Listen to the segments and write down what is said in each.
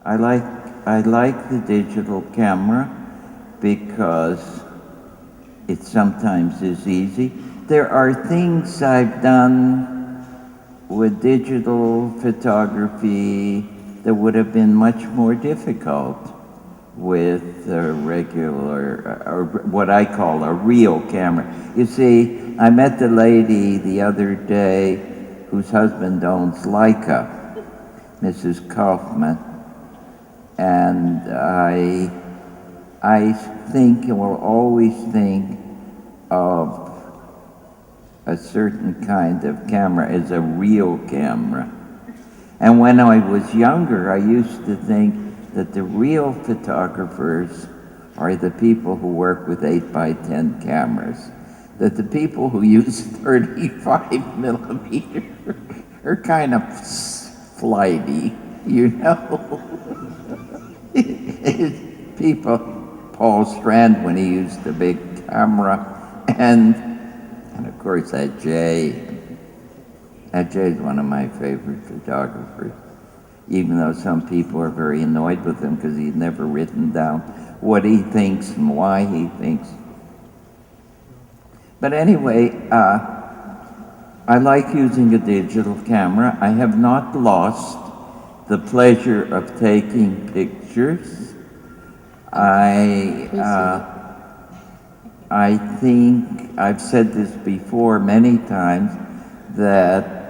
I like the digital camera because it sometimes is easy. There are things I've done with digital photography that would have been much more difficult with a regular, or what I call a real camera. You see, I met the lady the other day whose husband owns Leica, Mrs. Kaufman, and I think and will always think of a certain kind of camera as a real camera. And when I was younger, I used to think that the real photographers are the people who work with 8x10 cameras, that the people who use 35 millimeter are kind of flighty, you know. People, Paul Strand when he used the big camera, and of course that Jay is one of my favorite photographers, even though some people are very annoyed with him because he's never written down what he thinks and why he thinks. But anyway, I like using a digital camera. I have not lost the pleasure of taking pictures. I think I've said this before many times, that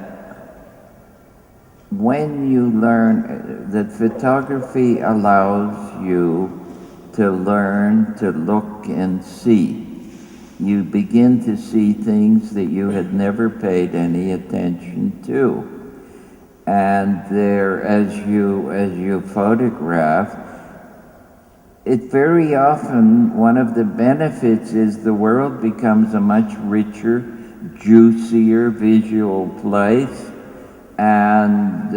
when you learn that photography allows you to learn to look and see, you begin to see things that you had never paid any attention to. And there, as you photograph, it very often, one of the benefits is the world becomes a much richer, juicier visual place, and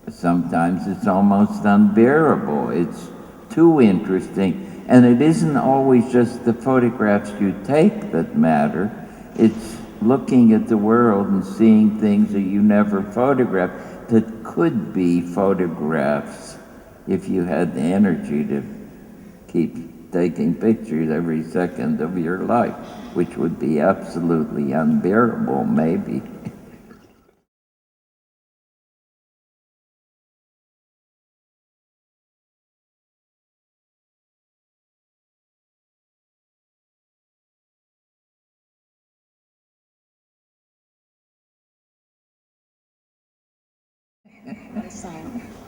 sometimes it's almost unbearable. It's too interesting. And it isn't always just the photographs you take that matter. It's looking at the world and seeing things that you never photographed that could be photographs if you had the energy to keep taking pictures every second of your life, which would be absolutely unbearable, maybe.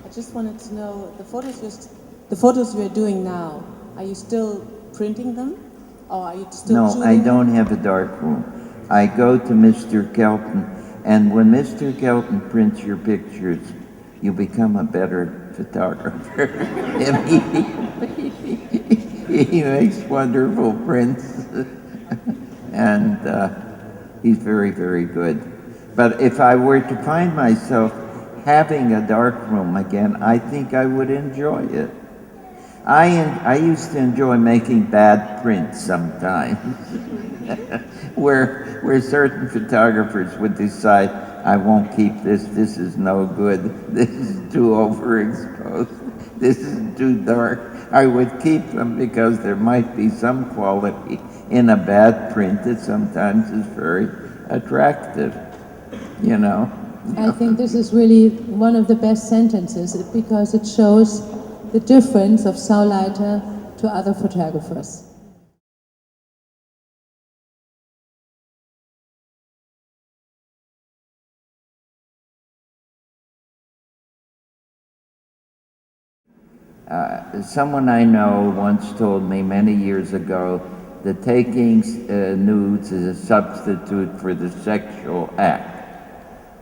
I just wanted to know, the photos you're doing now, are you still printing them? Or are you still No, I shooting don't them? have a dark room. I go to Mr. Kelton, and when Mr. Kelton prints your pictures, you become a better photographer. He makes wonderful prints, and he's very, very good. But if I were to find myself having a dark room again, I think I would enjoy it. I used to enjoy making bad prints sometimes, where certain photographers would decide, I won't keep this is no good, this is too overexposed, this is too dark. I would keep them because there might be some quality in a bad print that sometimes is very attractive, you know. I think this is really one of the best sentences because it shows the difference of Saul Leiter to other photographers. Someone I know once told me many years ago that taking nudes is a substitute for the sexual act.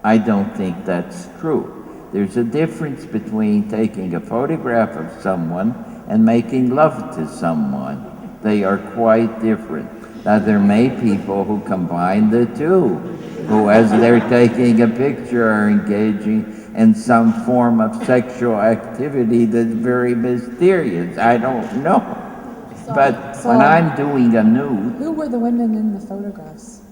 I don't think that's true. There's a difference between taking a photograph of someone and making love to someone. They are quite different. Now, there may be people who combine the two, who as they're taking a picture are engaging in some form of sexual activity that's very mysterious. I don't know. But when I'm doing a nude, Who were the women in the photographs?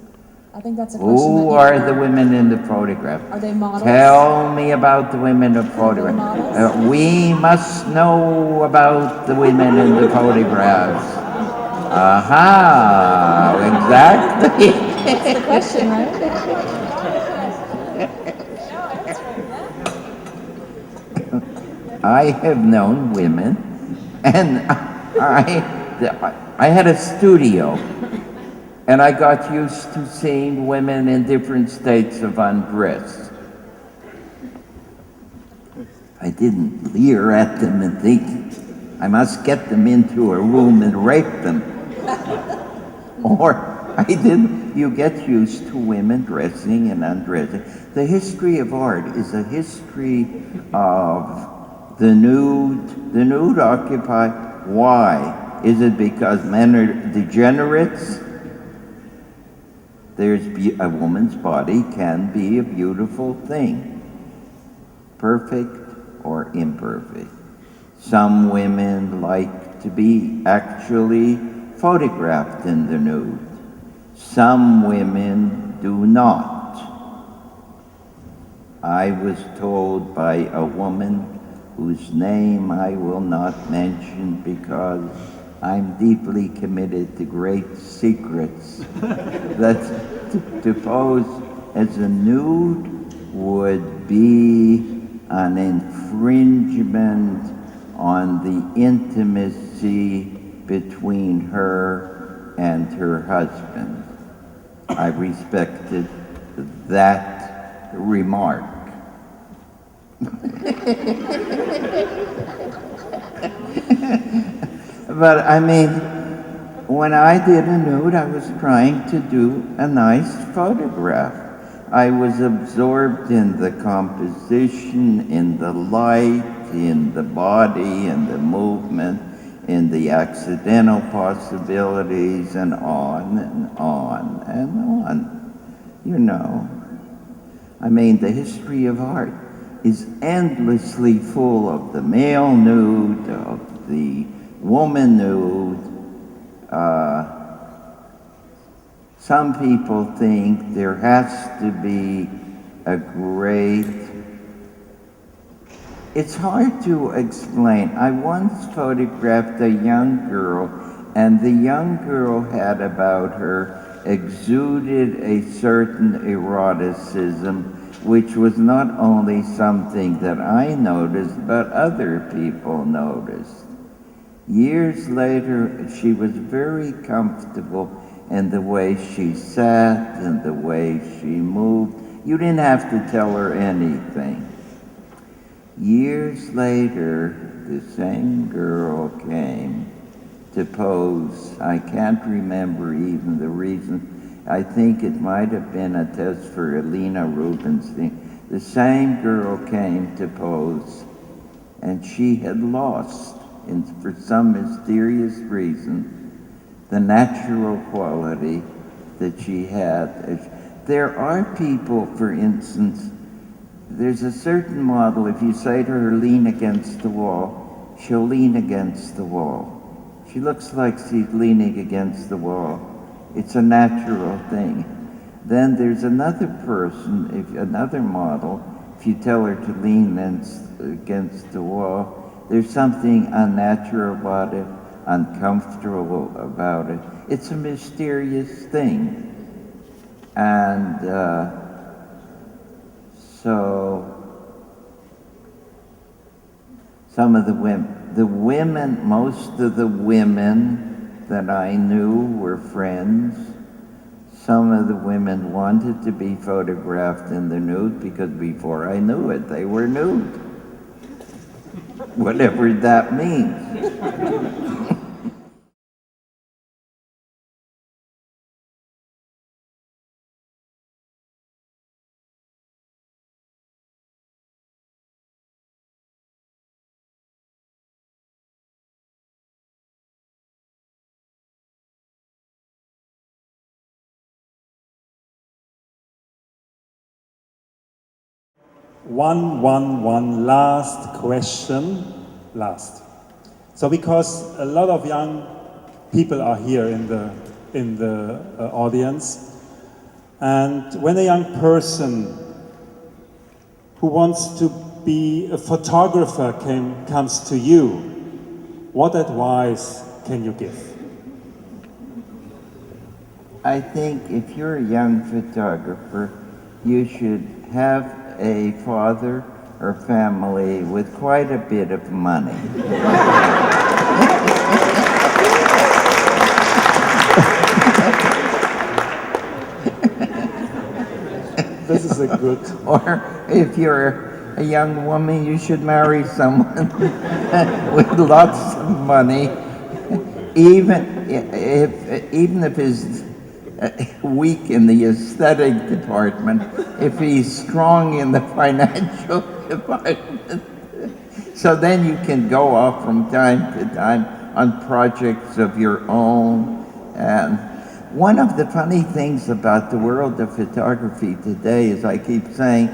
I think that's a question. Who are the women in the photograph? Are they models? Tell me about the women in the photograph. models? We must know about the women in the photographs. Aha, exactly. That's the question, right? I have known women, and I had a studio, and I got used to seeing women in different states of undress. I didn't leer at them and think I must get them into a room and rape them. Or I didn't. You get used to women dressing and undressing. The history of art is a history of the nude. The nude occupy. Why? Is it because men are degenerates? A woman's body can be a beautiful thing, perfect or imperfect. Some women like to be actually photographed in the nude. Some women do not. I was told by a woman whose name I will not mention because I'm deeply committed to great secrets, that to pose as a nude would be an infringement on the intimacy between her and her husband. I respected that remark. But I mean, when I did a nude, I was trying to do a nice photograph. I was absorbed in the composition, in the light, in the body, in the movement, in the accidental possibilities, and on and on and on. You know, I mean, the history of art is endlessly full of the male nude, of the woman nude. Some people think there has to be a great... It's hard to explain. I once photographed a young girl, and the young girl had about her exuded a certain eroticism, which was not only something that I noticed, but other people noticed. Years later, she was very comfortable in the way she sat and the way she moved. You didn't have to tell her anything. Years later, the same girl came to pose. I can't remember even the reason. I think it might have been a test for Elena Rubinstein. The same girl came to pose, and she had lost, for some mysterious reason, the natural quality that she had. There are people, for instance, there's a certain model, if you say to her, lean against the wall, she'll lean against the wall. She looks like she's leaning against the wall. It's a natural thing. Then there's another person, another model, if you tell her to lean against the wall, there's something unnatural about it, uncomfortable about it. It's a mysterious thing. And so some of the women, most of the women that I knew were friends. Some of the women wanted to be photographed in the nude because before I knew it, they were nude. Whatever that means. One last question. So because a lot of young people are here in the audience, And when a young person who wants to be a photographer comes to you, what advice can you give? I think if you're a young photographer, you should have a father or family with quite a bit of money. This is a good... Or if you're a young woman, you should marry someone with lots of money, even if he's weak in the aesthetic department, if he's strong in the financial department. So then you can go off from time to time on projects of your own. And one of the funny things about the world of photography today is, I keep saying,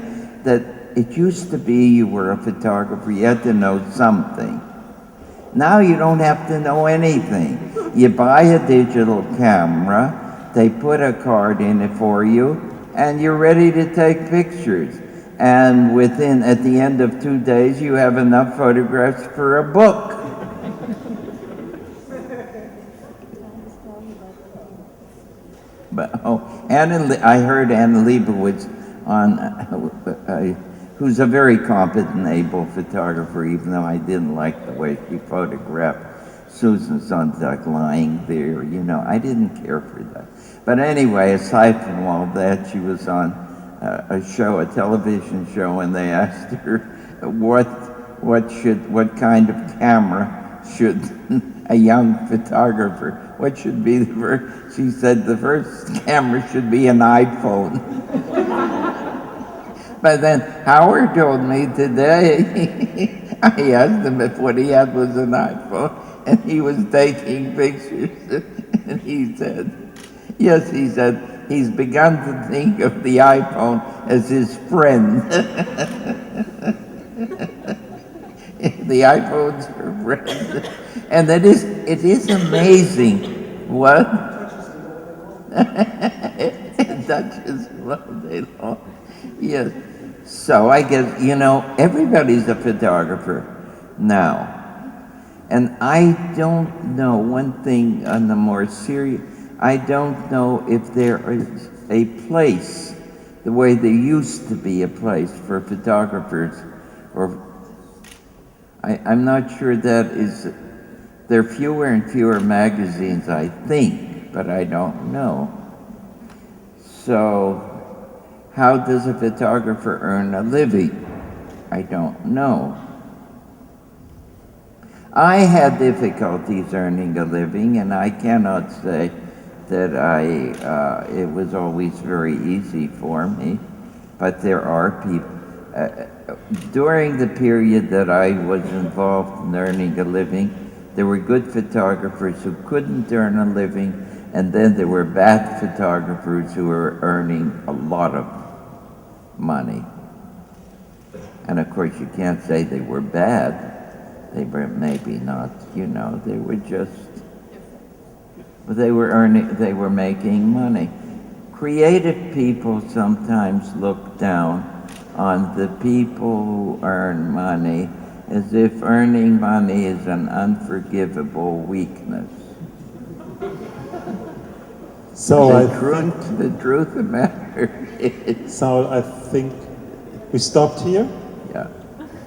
that it used to be you were a photographer, you had to know something. Now you don't have to know anything. You buy a digital camera, they put a card in it for you, and you're ready to take pictures. And at the end of 2 days, you have enough photographs for a book. But I heard Anna Leibovitz who's a very competent, able photographer, even though I didn't like the way she photographed Susan Sontag lying there. You know, I didn't care for that. But anyway, aside from all that, she was on a television show, and they asked her what kind of camera should a young photographer, what should be the first? She said the first camera should be an iPhone. But then Howard told me today, I asked him if what he had was an iPhone, and he was taking pictures, and he said, yes, he said, he's begun to think of the iPhone as his friend. The iPhone's her friend. And it is amazing what it touches all day long. Yes. So I guess, you know, everybody's a photographer now. And I don't know, one thing on the more serious, I don't know if there is a place, the way there used to be a place for photographers, or I'm not sure that is, there are fewer and fewer magazines, I think, but I don't know. So how does a photographer earn a living? I don't know. I had difficulties earning a living, and I cannot say that it was always very easy for me, but there are people. During the period that I was involved in earning a living, there were good photographers who couldn't earn a living, and then there were bad photographers who were earning a lot of money. And of course, you can't say they were bad. They were maybe not, you know, they were just, they were making money. Creative people sometimes look down on the people who earn money as if earning money is an unforgivable weakness. So the truth of the matter is... So I think we stopped here? Yeah.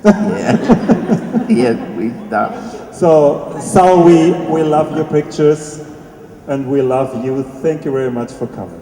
Yeah. Yes, we stopped. So Saul, we love your pictures, and we love you. Thank you very much for coming.